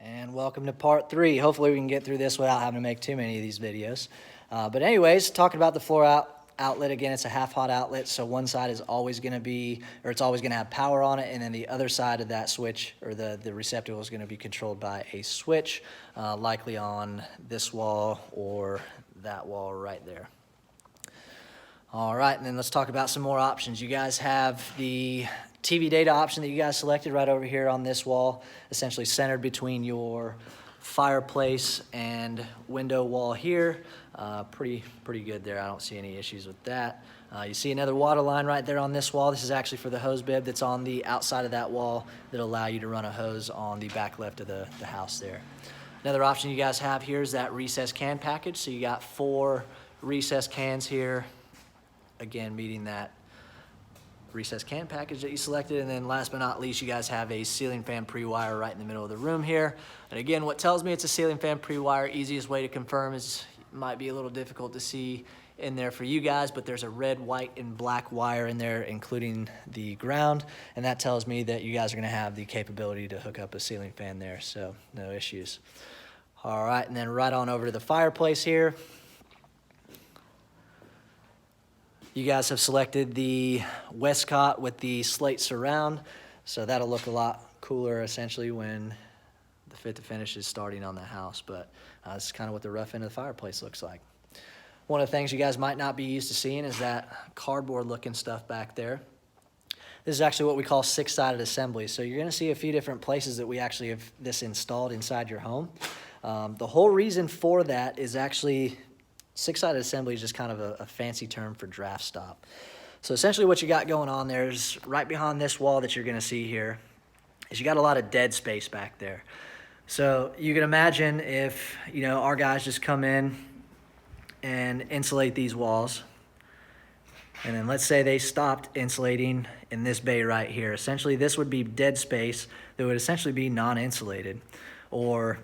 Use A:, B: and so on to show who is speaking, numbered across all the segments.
A: And welcome to part 3. Hopefully we can get through this without having to make too many of these videos. But anyways, talking about the floor outlet again, it's a half hot outlet, so one side is always going to be, or it's always going to have power on it, and then the other side of that switch, or the receptacle, is going to be controlled by a switch, likely on this wall or that wall right there. All right, and then let's talk about some more options. You guys have the TV data option that you guys selected right over here on this wall, essentially centered between your fireplace and window wall here. Pretty good there. I don't see any issues with that. You see another water line right there on this wall. This is actually for the hose bib that's on the outside of that wall that'll allow you to run a hose on the back left of the house there. Another option you guys have here is that recessed can package. So you got 4 recessed cans here, again meeting that recessed can package that you selected. And then last but not least, you guys have a ceiling fan pre-wire right in the middle of the room here. And again, what tells me it's a ceiling fan pre-wire, easiest way to confirm is, might be a little difficult to see in there for you guys, but there's a red, white, and black wire in there, including the ground, and that tells me that you guys are going to have the capability to hook up a ceiling fan there, so no issues. All right, and then right on over to the fireplace here. You guys have selected the Westcott with the slate surround, so that'll look a lot cooler essentially when the fit to finish is starting on the house, but this is kind of what the rough end of the fireplace looks like. One of the things you guys might not be used to seeing is that cardboard looking stuff back there. This is actually what we call 6-sided assembly, so you're going to see a few different places that we actually have this installed inside your home. The whole reason for that is actually 6-sided assembly is just kind of a fancy term for draft stop. So essentially what you got going on there is right behind this wall that you're going to see here is you got a lot of dead space back there. So you can imagine if, our guys just come in and insulate these walls, and then let's say they stopped insulating in this bay right here. Essentially this would be dead space that would essentially be non-insulated, or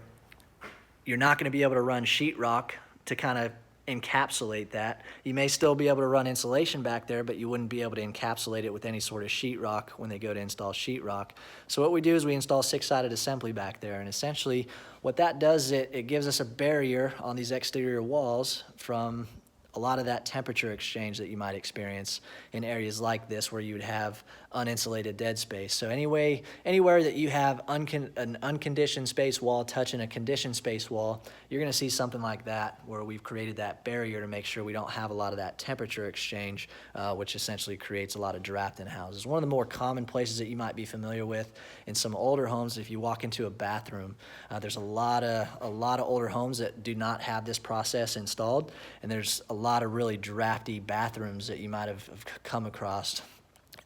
A: you're not going to be able to run sheetrock to kind of encapsulate that. You may still be able to run insulation back there, but you wouldn't be able to encapsulate it with any sort of sheetrock when they go to install sheetrock. So what we do is we install 6-sided assembly back there, and essentially what that does is it gives us a barrier on these exterior walls from a lot of that temperature exchange that you might experience in areas like this where you would have uninsulated dead space. So anywhere that you have an unconditioned space wall touching a conditioned space wall, you're going to see something like that where we've created that barrier to make sure we don't have a lot of that temperature exchange, which essentially creates a lot of draft in houses. One of the more common places that you might be familiar with in some older homes, if you walk into a bathroom, there's a lot of older homes that do not have this process installed, and there's a lot of really drafty bathrooms that you might have come across.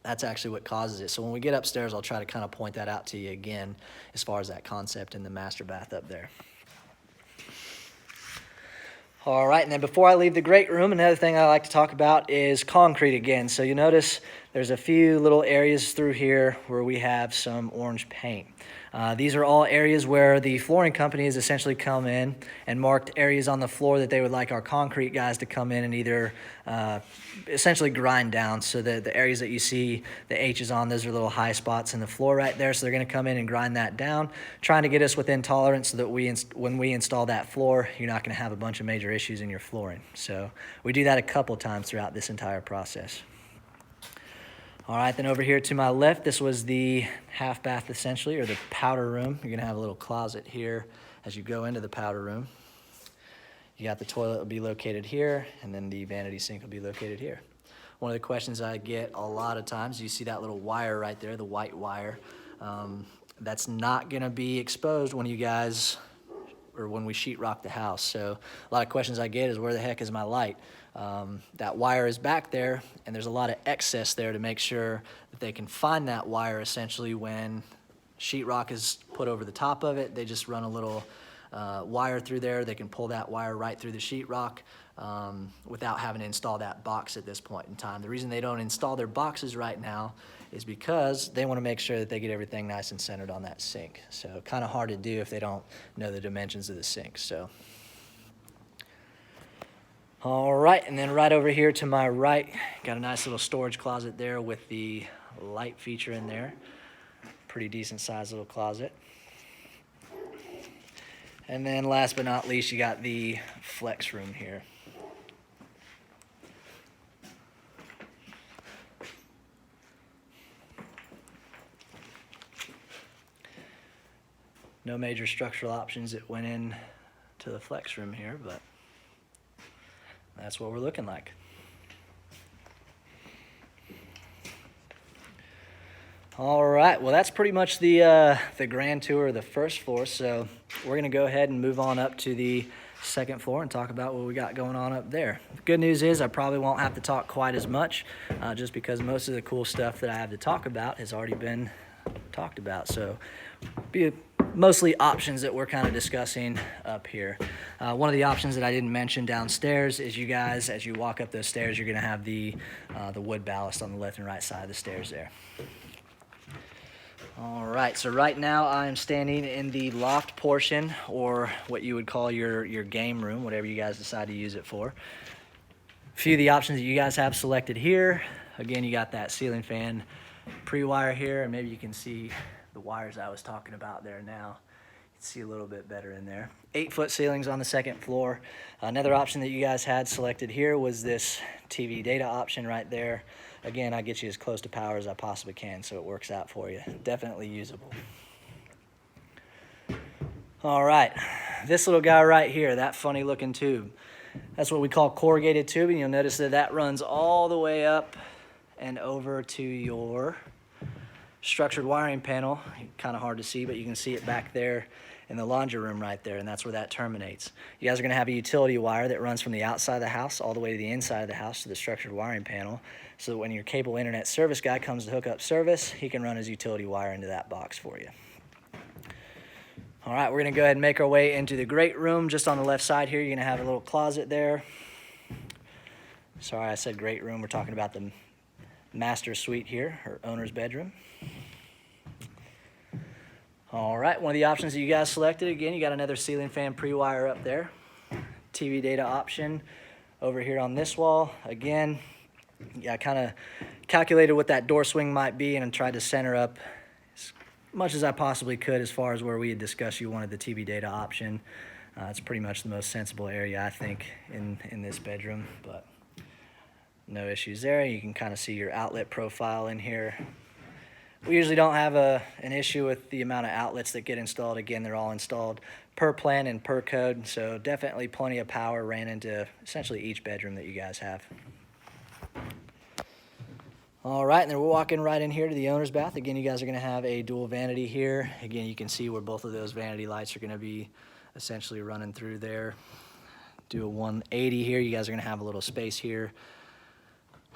A: That's actually what causes it. So when we get upstairs, I'll try to kind of point that out to you again as far as that concept in the master bath up there. All right, and then before I leave the great room, another thing I like to talk about is concrete again. So you notice there's a few little areas through here where we have some orange paint. These are all areas where the flooring company has essentially come in and marked areas on the floor that they would like our concrete guys to come in and either essentially grind down. So the areas that you see the H's on, those are little high spots in the floor right there. So they're going to come in and grind that down, trying to get us within tolerance so that when we install that floor, you're not going to have a bunch of major issues in your flooring. So we do that a couple times throughout this entire process. All right, then over here to my left, this was the half bath essentially, or the powder room. You're gonna have a little closet here as you go into the powder room. You got the toilet will be located here, and then the vanity sink will be located here. One of the questions I get a lot of times, you see that little wire right there, the white wire. That's not gonna be exposed when you guys, or when we sheetrock the house. So a lot of questions I get is, where the heck is my light? That wire is back there, and there's a lot of excess there to make sure that they can find that wire essentially when sheetrock is put over the top of it. They just run a little wire through there. They can pull that wire right through the sheetrock without having to install that box at this point in time. The reason they don't install their boxes right now is because they want to make sure that they get everything nice and centered on that sink. So kind of hard to do if they don't know the dimensions of the sink. So. All right, and then right over here to my right, got a nice little storage closet there with the light feature in there. Pretty decent sized little closet. And then last but not least, you got the flex room here. No major structural options that went in to the flex room here, but that's what we're looking like. All right, well, that's pretty much the grand tour of the first floor. So we're gonna go ahead and move on up to the second floor and talk about what we got going on up there. The good news is I probably won't have to talk quite as much just because most of the cool stuff that I have to talk about has already been talked about. So be mostly options that we're kind of discussing up here. One of the options that I didn't mention downstairs is you guys, as you walk up those stairs, you're gonna have the wood ballast on the left and right side of the stairs there. All right, so right now I'm standing in the loft portion, or what you would call your game room, whatever you guys decide to use it for. A few of the options that you guys have selected here. Again, you got that ceiling fan pre-wire here, and maybe you can see the wires I was talking about there now. You can see a little bit better in there. 8-foot ceilings on the second floor. Another option that you guys had selected here was this TV data option right there. Again, I get you as close to power as I possibly can, so it works out for you. Definitely usable. All right, this little guy right here, that funny looking tube, that's what we call corrugated tubing. You'll notice that that runs all the way up and over to your structured wiring panel. Kind of hard to see, but you can see it back there in the laundry room right there, and that's where that terminates. You guys are gonna have a utility wire that runs from the outside of the house all the way to the inside of the house to the structured wiring panel, so that when your cable internet service guy comes to hook up service, he can run his utility wire into that box for you. All right, we're gonna go ahead and make our way into the great room. Just on the left side here, you're gonna have a little closet there. Sorry, I said great room. We're talking about the master suite here, or owner's bedroom. All right, one of the options that you guys selected, again, you got another ceiling fan pre-wire up there. TV data option over here on this wall. Again, yeah, I kind of calculated what that door swing might be and tried to center up as much as I possibly could as far as where we had discussed you wanted the TV data option. It's pretty much the most sensible area, I think, in this bedroom, but no issues there. You can kind of see your outlet profile in here. We usually don't have an issue with the amount of outlets that get installed. Again, they're all installed per plan and per code, so definitely plenty of power ran into essentially each bedroom that you guys have. All right, and then we're walking right in here to the owner's bath. Again, you guys are gonna have a dual vanity here. Again, you can see where both of those vanity lights are gonna be essentially running through there. Do a 180 here. You guys are gonna have a little space here.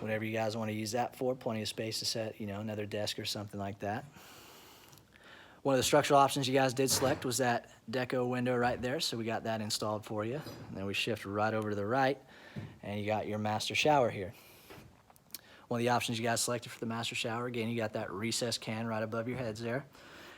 A: Whatever you guys want to use that for, plenty of space to set, you know, another desk or something like that. One of the structural options you guys did select was that deco window right there, so we got that installed for you. And then we shift right over to the right, and you got your master shower here. One of the options you guys selected for the master shower, again, you got that recess can right above your heads there.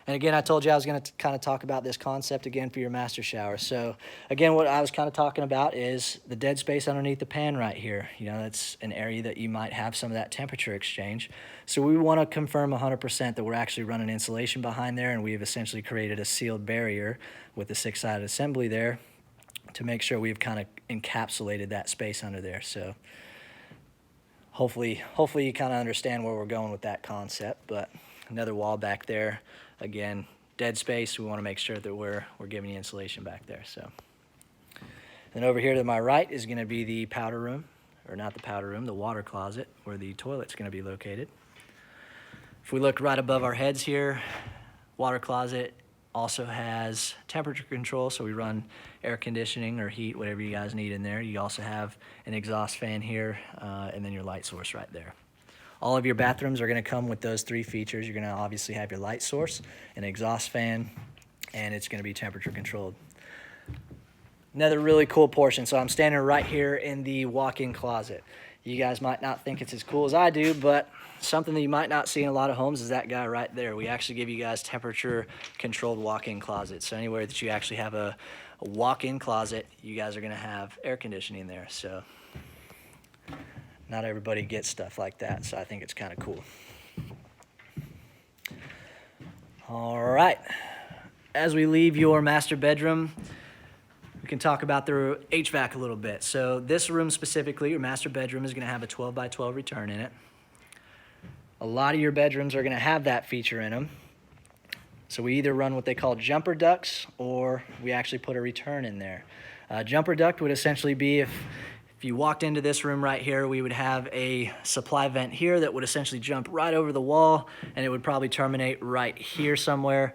A: And again, I told you I was going to kind of talk about this concept again for your master shower. So again, what I was kind of talking about is the dead space underneath the pan right here. You know, that's an area that you might have some of that temperature exchange. So we want to confirm 100% that we're actually running insulation behind there, and we've essentially created a sealed barrier with the 6-sided assembly there to make sure we've kind of encapsulated that space under there. So hopefully you kind of understand where we're going with that concept. But another wall back there. Again, dead space, we want to make sure that we're giving you insulation back there. So, then over here to my right is going to be the powder room, or not the powder room, the water closet, where the toilet's going to be located. If we look right above our heads here, water closet also has temperature control, so we run air conditioning or heat, whatever you guys need in there. You also have an exhaust fan here, and then your light source right there. All of your bathrooms are going to come with those 3 features. You're going to obviously have your light source, an exhaust fan, and it's going to be temperature controlled. Another really cool portion. So I'm standing right here in the walk-in closet. You guys might not think it's as cool as I do, but something that you might not see in a lot of homes is that guy right there. We actually give you guys temperature controlled walk-in closets. So anywhere that you actually have a walk-in closet, you guys are going to have air conditioning there. So not everybody gets stuff like that, so I think it's kind of cool. All right, as we leave your master bedroom, can talk about the HVAC a little bit. So this room specifically, your master bedroom, is going to have a 12 by 12 return in it. A lot of your bedrooms are going to have that feature in them. So we either run what they call jumper ducts, or we actually put a return in there. Jumper duct would essentially be if you walked into this room right here, we would have a supply vent here that would essentially jump right over the wall, and it would probably terminate right here somewhere.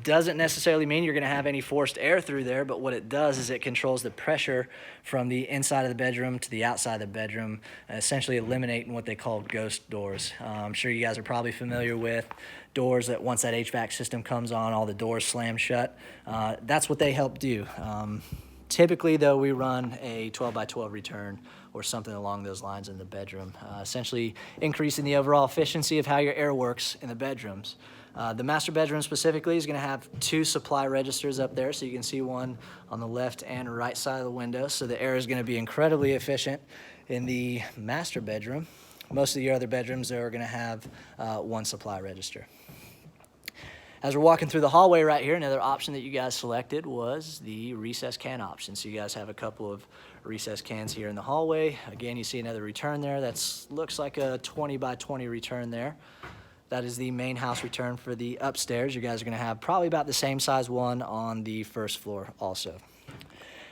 A: Doesn't necessarily mean you're going to have any forced air through there, but what it does is it controls the pressure from the inside of the bedroom to the outside of the bedroom, essentially eliminating what they call ghost doors. I'm sure you guys are probably familiar with doors that once that HVAC system comes on, all the doors slam shut. That's what they help do. Typically, though, we run a 12 by 12 return or something along those lines in the bedroom, essentially increasing the overall efficiency of how your air works in the bedrooms. The master bedroom specifically is going to have 2 supply registers up there, so you can see one on the left and right side of the window. So the air is going to be incredibly efficient in the master bedroom. Most of your other bedrooms are going to have 1 supply register. As we're walking through the hallway right here, another option that you guys selected was the recess can option. So you guys have a couple of recess cans here in the hallway. Again, you see another return there. That looks like a 20 by 20 return there. That is the main house return for the upstairs. You guys are going to have probably about the same size one on the first floor also.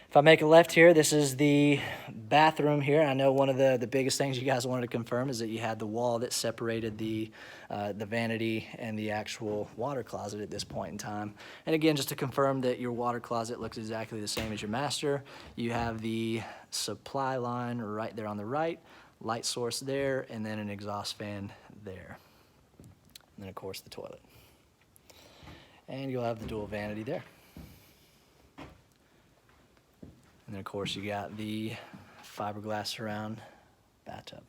A: If I make a left here, this is the bathroom here. I know one of the biggest things you guys wanted to confirm is that you had the wall that separated the vanity and the actual water closet at this point in time. And again, just to confirm that your water closet looks exactly the same as your master, you have the supply line right there on the right, light source there, and then an exhaust fan there. And then, of course, the toilet. And you'll have the dual vanity there. And then, of course, you got the fiberglass surround bathtub.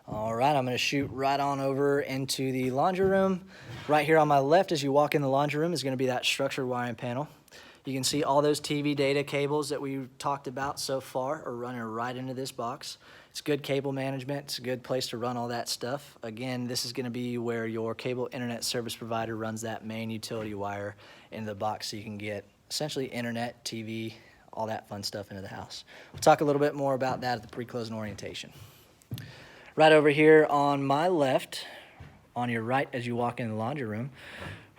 A: All right, I'm going to shoot right on over into the laundry room. Right here on my left as you walk in the laundry room is going to be that structured wiring panel. You can see all those TV data cables that we talked about so far are running right into this box. It's good cable management. It's a good place to run all that stuff. Again, this is going to be where your cable internet service provider runs that main utility wire into the box so you can get essentially internet, TV, all that fun stuff into the house. We'll talk a little bit more about that at the pre-closing orientation. Right over here on my left, on your right as you walk in the laundry room,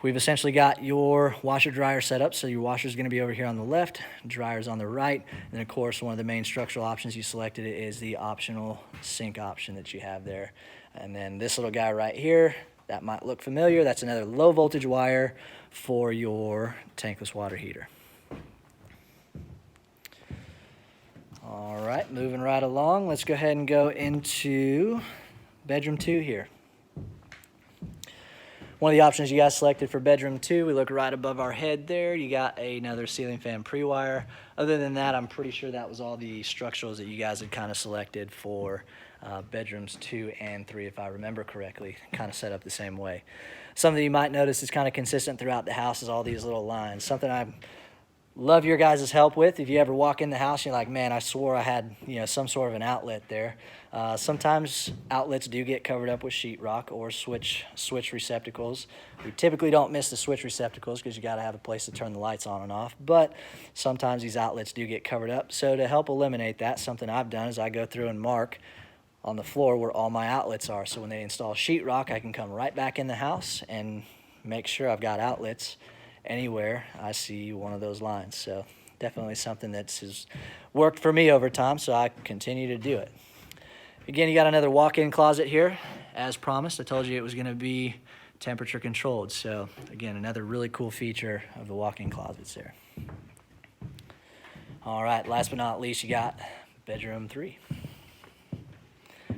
A: we've essentially got your washer dryer set up. So your washer is going to be over here on the left, dryer's on the right, and of course one of the main structural options you selected is the optional sink option that you have there. And then this little guy right here, that might look familiar, that's another low voltage wire for your tankless water heater. All right, moving right along, let's go ahead and go into bedroom 2 here. One of the options you guys selected for bedroom 2, we look right above our head there. You got another ceiling fan pre-wire. Other than that, I'm pretty sure that was all the structurals that you guys had kind of selected for bedrooms 2 and 3, if I remember correctly, kind of set up the same way. Something you might notice is kind of consistent throughout the house is all these little lines. Something I love your guys' help with. If you ever walk in the house, you're like, man, I swore I had some sort of an outlet there. Sometimes outlets do get covered up with sheetrock or switch receptacles. We typically don't miss the switch receptacles because you got to have a place to turn the lights on and off, but sometimes these outlets do get covered up. So to help eliminate that, something I've done is I go through and mark on the floor where all my outlets are. So when they install sheetrock, I can come right back in the house and make sure I've got outlets anywhere I see one of those lines. So definitely something that has worked for me over time, so I continue to do it. Again, you got another walk-in closet here. As promised, I told you it was going to be temperature controlled. So again, another really cool feature of the walk-in closets there. All right, last but not least, you got bedroom 3.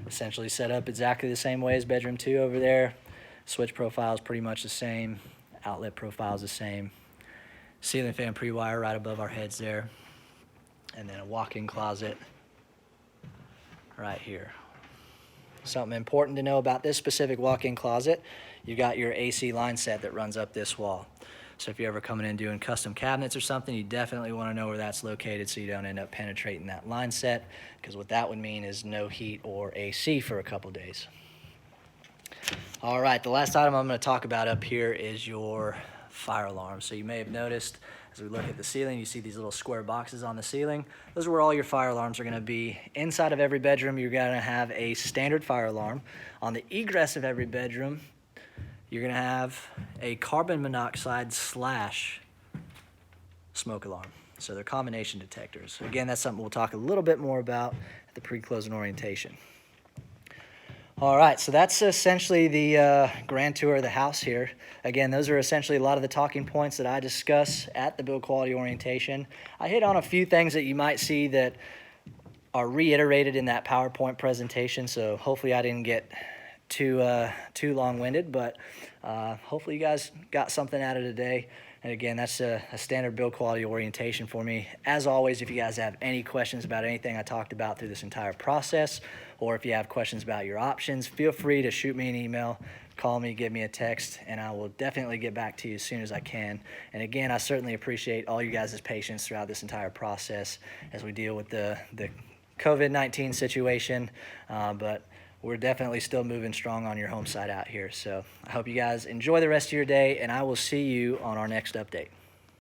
A: Essentially set up exactly the same way as bedroom 2 over there. Switch profile is pretty much the same. Outlet profile is the same. Ceiling fan pre-wire right above our heads there. And then a walk-in closet right here. Something important to know about this specific walk-in closet, you got your AC line set that runs up this wall. So if you're ever coming in doing custom cabinets or something, you definitely want to know where that's located so you don't end up penetrating that line set, because what that would mean is no heat or AC for a couple days. All right, the last item I'm going to talk about up here is your fire alarms. So you may have noticed as we look at the ceiling, you see these little square boxes on the ceiling. Those are where all your fire alarms are going to be. Inside of every bedroom, you're going to have a standard fire alarm. On the egress of every bedroom, you're going to have a carbon monoxide slash smoke alarm. So they're combination detectors. Again, that's something we'll talk a little bit more about at the pre-closing orientation. All right, so that's essentially the grand tour of the house here. Again, those are essentially a lot of the talking points that I discuss at the build quality orientation. I hit on a few things that you might see that are reiterated in that PowerPoint presentation, so hopefully I didn't get too long-winded, but hopefully you guys got something out of today. And again, that's a standard build quality orientation for me. As always, if you guys have any questions about anything I talked about through this entire process, or if you have questions about your options, feel free to shoot me an email, call me, give me a text, and I will definitely get back to you as soon as I can. And again, I certainly appreciate all you guys' patience throughout this entire process as we deal with the COVID-19 situation, but we're definitely still moving strong on your home site out here. So I hope you guys enjoy the rest of your day, and I will see you on our next update.